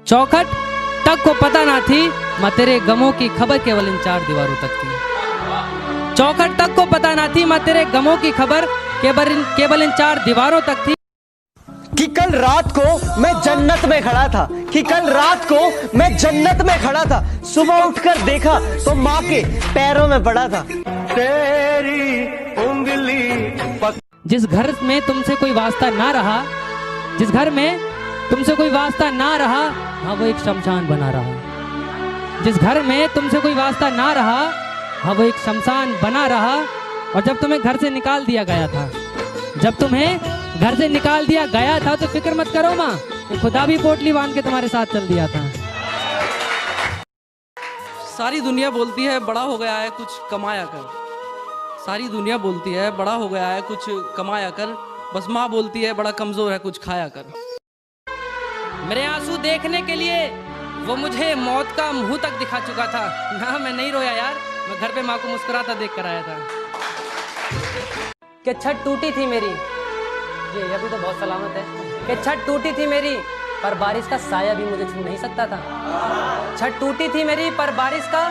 चौखट तक को पता ना थी माँ तेरे गमों की खबर केवल इन चार दीवारों तक थी। चौखट तक को पता ना थी माँ तेरे गमों की खबर केवल इन चार दीवारों तक थी। कि कल रात को मैं जन्नत में खड़ा था, कि कल रात को मैं जन्नत में खड़ा था, सुबह उठकर देखा तो माँ के पैरों में पड़ा था। तेरी उंगली जिस घर में तुमसे कोई वास्ता ना रहा, जिस घर में तुमसे कोई वास्ता ना रहा, हाँ वो एक शमशान बना रहा। जिस घर में तुमसे कोई वास्ता ना रहा, हाँ वो एक शमशान बना रहा। और जब तुम्हें घर से निकाल दिया गया था, जब तुम्हें घर से निकाल दिया गया था तो फिक्र मत करो माँ, खुदा भी पोटली बांध के तुम्हारे साथ चल दिया था। सारी दुनिया बोलती है बड़ा हो गया है कुछ कमाया कर, सारी दुनिया बोलती है बड़ा हो गया है कुछ कमाया कर, बस माँ बोलती है बड़ा कमजोर है कुछ खाया कर। मेरे आंसू देखने के लिए वो मुझे मौत का मुंह तक दिखा चुका था ना। मैं नहीं रोया यार, मैं घर पे माँ को मुस्कुराता देख कर आया था। कि छत टूटी थी मेरी, ये अभी तो बहुत सलामत है। कि छत टूटी थी मेरी पर बारिश का साया भी मुझे छू नहीं सकता था। छत टूटी थी मेरी पर बारिश का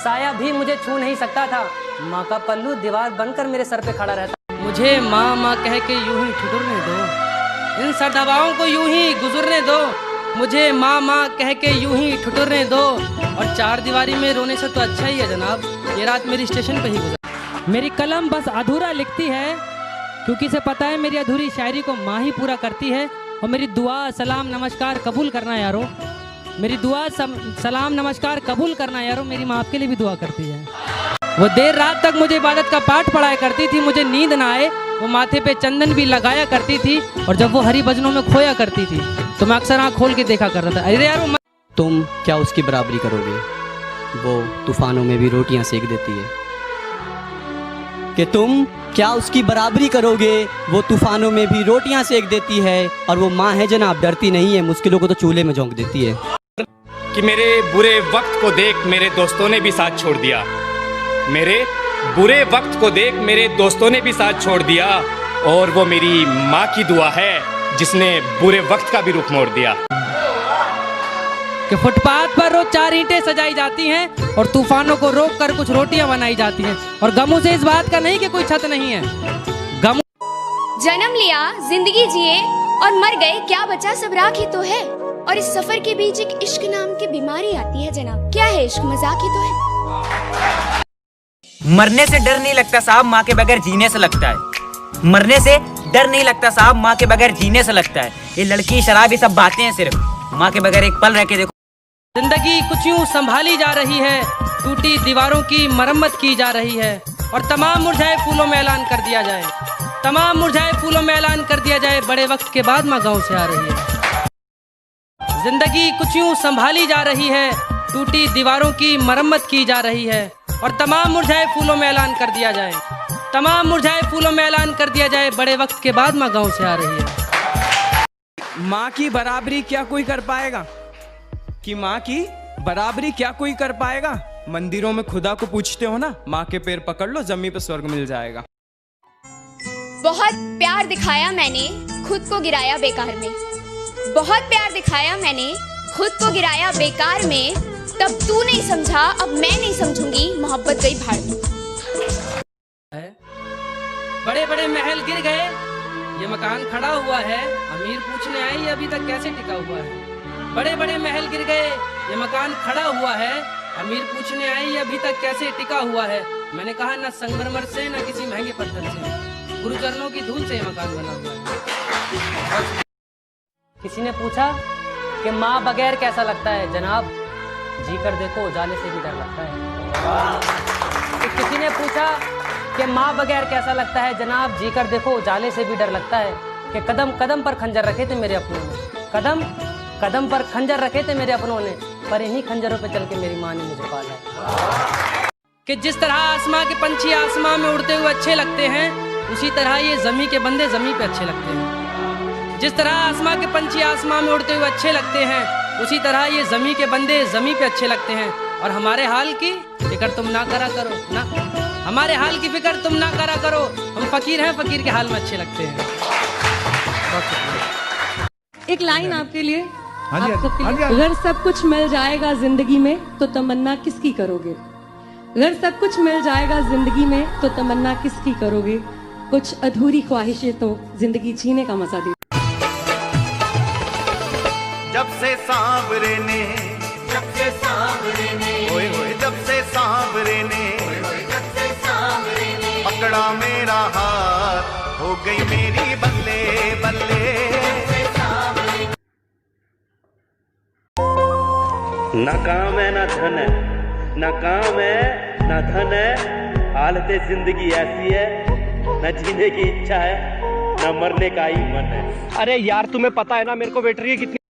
साया भी मुझे छू नहीं सकता था। माँ का पल्लू दीवार बनकर मेरे सर पे खड़ा रहता। मुझे माँ माँ कह के यूं ही ठुठुरने दो, इन सर्द हवाओं को यूं ही गुजरने दो। मुझे माँ माँ कह के यूं ही ठुठुरने दो। और चार दीवारी में रोने से तो अच्छा ही है जनाब, ये रात मेरी स्टेशन पे ही गुजर। मेरी कलम बस अधूरा लिखती है क्योंकि इसे पता है मेरी अधूरी शायरी को माँ ही पूरा करती है। और मेरी दुआ सलाम नमस्कार कबूल करना यारो, मेरी दुआ सलाम नमस्कार कबूल करना यारो। मेरी माँ आपके लिए भी दुआ करती है। वो देर रात तक मुझे इबादत का पाठ पढ़ाया करती थी, मुझे नींद ना आए वो माथे पे चंदन भी लगाया करती थी। और जब वो हरी भजनों में खोया करती थी तो मैं अक्सर आँख खोल के देखा करता था। अरे यार तुम क्या उसकी बराबरी करोगे, वो तूफानों में भी रोटियां सेक देती है। कि तुम क्या उसकी बराबरी करोगे, वो तूफानों में भी रोटियां सेक देती है। और वो माँ है जनाब, डरती नहीं है, मुश्किलों को तो चूल्हे में झोंक देती है। कि मेरे बुरे वक्त को देख मेरे दोस्तों ने भी साथ छोड़ दिया, मेरे बुरे वक्त को देख मेरे दोस्तों ने भी साथ छोड़ दिया। और वो मेरी माँ की दुआ है जिसने बुरे वक्त का भी रुख मोड़ दिया। कि फुटपाथ पर रोज चार ईंटें सजाई जाती हैं और तूफानों को रोक कर कुछ रोटियां बनाई जाती हैं। और गमों से इस बात का नहीं कि कोई छत नहीं है, गम जन्म लिया जिंदगी जिए और मर गए, क्या बचा सब राख ही तो है। और इस सफर के बीच एक इश्क नाम की बीमारी आती है जनाब, क्या है इश्क, मजाक ही तो है। मरने से डर नहीं लगता साहब, माँ के बगैर जीने से लगता है। मरने से डर नहीं लगता साहब, माँ के बगैर जीने से लगता है। ये लड़की शराब ये सब बातें हैं, सिर्फ माँ के बगैर एक पल रह के देखो। जिंदगी कुछ यूं संभाली जा रही है, टूटी दीवारों की मरम्मत की जा रही है। और तमाम मुरझाए फूलों में ऐलान कर दिया जाए, तमाम मुरझाए फूलों में ऐलान कर दिया जाए, बड़े वक्त के बाद माँ गाँव से आ रही है। जिंदगी कुछ यूं संभाली जा रही है, टूटी दीवारों की मरम्मत की जा रही है। और तमाम मुरझाए फूलों में ऐलान कर दिया जाए, तमाम मुरझाए फूलों में ऐलान कर दिया जाए, बड़े वक्त के बाद माँ गाँव से आ रही है। माँ की बराबरी क्या कोई कर पाएगा, कि माँ की बराबरी क्या कोई कर पाएगा। मंदिरों में खुदा को पूछते हो ना, माँ के पैर पकड़ लो जमीन पे स्वर्ग मिल जाएगा। बहुत प्यार दिखाया मैंने, खुद को गिराया बेकार में। बहुत प्यार दिखाया मैंने, खुद को गिराया बेकार में। तब तू नहीं समझा, अब मैं नहीं समझूंगी, मोहब्बत गई भाड़ में। बड़े बड़े महल गिर गए, ये मकान खड़ा हुआ है। अमीर पूछने आई अभी तक कैसे टिका हुआ है। बड़े बड़े महल गिर गए, ये मकान खड़ा हुआ है। अमीर पूछने आई अभी तक कैसे टिका हुआ है। मैंने कहा न संगमरमर से न किसी महंगे पत्थर से, गुरु चरणों की धूल से ये मकान बना हुआ है। किसी ने पूछा कि माँ बगैर कैसा लगता है जनाब, जी कर देखो उजाले से भी डर लगता है। तो किसी ने पूछा कि माँ बगैर कैसा लगता है जनाब, जी कर देखो उजाले से भी डर लगता है। कि कदम कदम पर खंजर रखे थे मेरे अपनों ने, कदम कदम पर खंजर रखे थे मेरे अपनों ने, पर इन्हीं खंजरों पे चल के मेरी माँ ने मुझे पाला है। कि जिस तरह आसमां के पंछी आसमां में उड़ते हुए अच्छे लगते हैं, उसी तरह ये ज़मीं के बंदे ज़मीं पे अच्छे लगते हैं। जिस तरह आसमां के पंछी आसमां में उड़ते हुए अच्छे लगते हैं, उसी तरह ये ज़मीं के बंदे ज़मीं पे अच्छे लगते हैं। और हमारे हाल की फिक्र तुम ना करा करो ना, हमारे हाल की फिक्र तुम ना करा करो, हम फकीर हैं, फकीर के हाल में अच्छे लगते हैं। एक लाइन आपके लिए, हाँ जी, आप सबके हाँ जी, लिए, हाँ जी। अगर सब कुछ मिल जाएगा जिंदगी में तो तमन्ना किसकी करोगे? अगर सब कुछ मिल जाएगा जिंदगी में तो तमन्ना किसकी करोगे? कुछ अधूरी ख्वाहिशें तो जिंदगी जीने का मजा दे। जब से सांवरे ने ओए होए जब से सांवरे ने पकड़ा मेरा हाथ हो गई मेरी बल्ले बल्ले। ना काम है ना धन है, ना काम है ना धन है, हालत जिंदगी ऐसी है, न जीने की इच्छा है ना मरने का ही मन है। अरे यार तुम्हें पता है ना मेरे को वेटरी कितनी